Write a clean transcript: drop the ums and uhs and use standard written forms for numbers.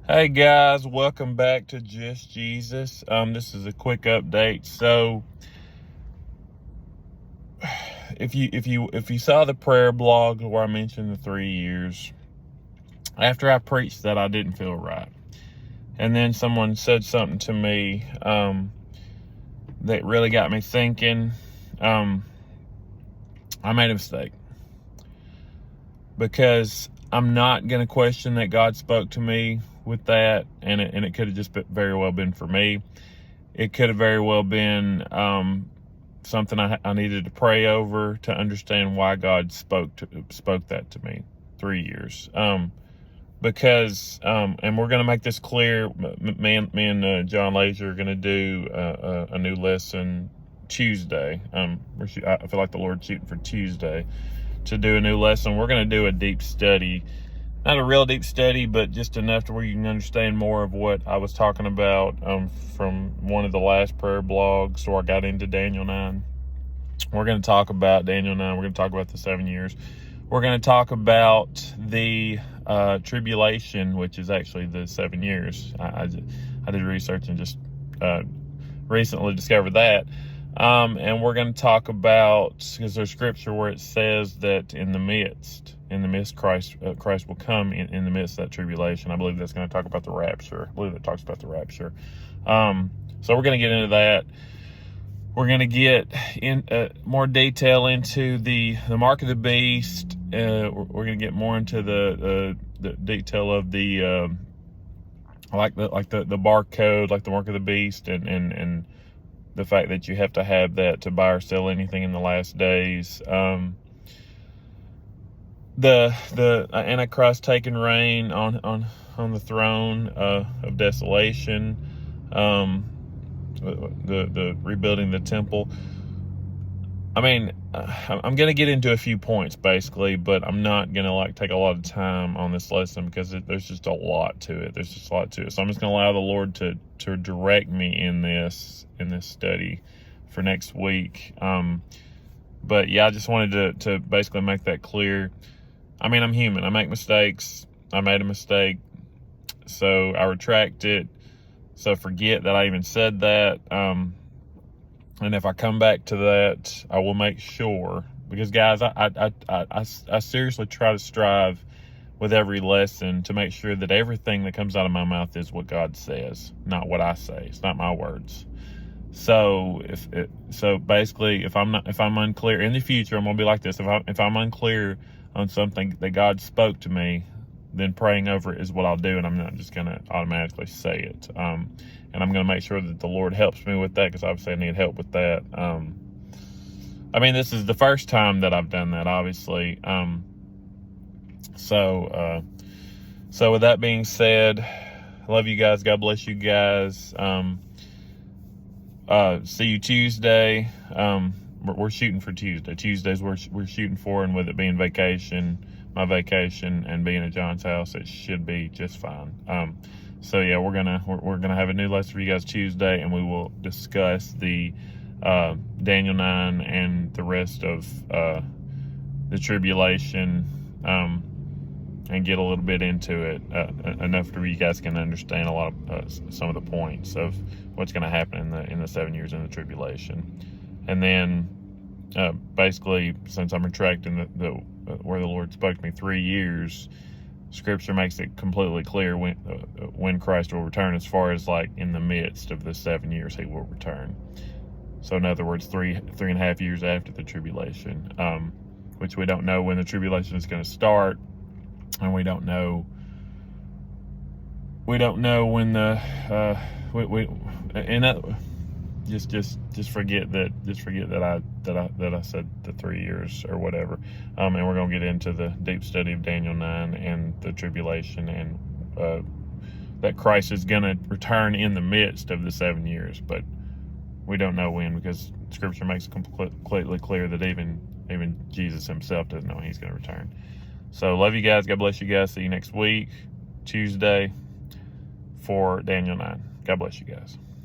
Hey guys, welcome back to Just Jesus. This is a quick update. So, if you saw the prayer blog where I mentioned the 3 years, after I preached that, I didn't feel right, and then someone said something to me that really got me thinking. I made a mistake because I'm not going to question that God spoke to me with that, and it could have just very well been for me. It could have very well been something I needed to pray over to understand why God spoke that to me. 3 years, because and we're going to make this clear. Me and John Laser are going to do a new lesson Tuesday. I feel like the Lord's shooting for Tuesday to do a new lesson. We're going to do a deep study. Not a real deep study, but just enough to where you can understand more of what I was talking about from one of the last prayer blogs. So I got into Daniel 9. We're going to talk about Daniel 9. We're going to talk about the 7 years. We're going to talk about the tribulation, which is actually the 7 years. I did research and just recently discovered that. And we're going to talk about, because there's scripture where it says that in the midst Christ will come in the midst of that tribulation. I believe that's going to talk about the rapture. I believe it talks about the rapture. So we're going to get into that. We're going to get in more detail into the mark of the beast. We're going to get more into the detail of the like the barcode, like the mark of the beast, and the fact that you have to have that to buy or sell anything in the last days. The Antichrist taking reign on the throne of desolation. The rebuilding the temple. I mean, I'm going to get into a few points basically, but I'm not going to take a lot of time on this lesson because there's just a lot to it. So I'm just going to allow the Lord to direct me in this study for next week. But yeah, I just wanted to basically make that clear. I mean, I'm human. I make mistakes. I made a mistake, so I retract it. So forget that I even said that. And if I come back to that, I will make sure, because guys, I seriously try to strive with every lesson to make sure that everything that comes out of my mouth is what God says, not what I say. It's not my words. So basically, if I'm unclear in the future, I'm gonna be like this. If I'm unclear on something that God spoke to me, then praying over it is what I'll do, and I'm not just gonna automatically say it. And I'm gonna make sure that the Lord helps me with that, because obviously I need help with that. I mean, this is the first time that I've done that, obviously. So with that being said, I love you guys. God bless you guys. See you Tuesday. We're shooting for Tuesday. Tuesdays we're shooting for, and with it being my vacation, and being at John's house, it should be just fine. So yeah, we're gonna have a new lesson for you guys Tuesday, and we will discuss the Daniel 9 and the rest of the tribulation, and get a little bit into it, enough to where you guys can understand a lot of some of the points of what's going to happen in the 7 years in the tribulation. And then basically, since I'm retracting where the Lord spoke to me 3 years, Scripture makes it completely clear when Christ will return, as far as in the midst of the 7 years He will return. So in other words, three and a half years after the tribulation, which we don't know when the tribulation is going to start. And we don't know when the just forget that I said the 3 years or whatever. And we're gonna get into the deep study of Daniel 9 and the tribulation, and that Christ is gonna return in the midst of the 7 years, but we don't know when, because Scripture makes it completely clear that even Jesus Himself doesn't know when He's gonna return. So love you guys. God bless you guys. See you next week, Tuesday, for Daniel 9. God bless you guys.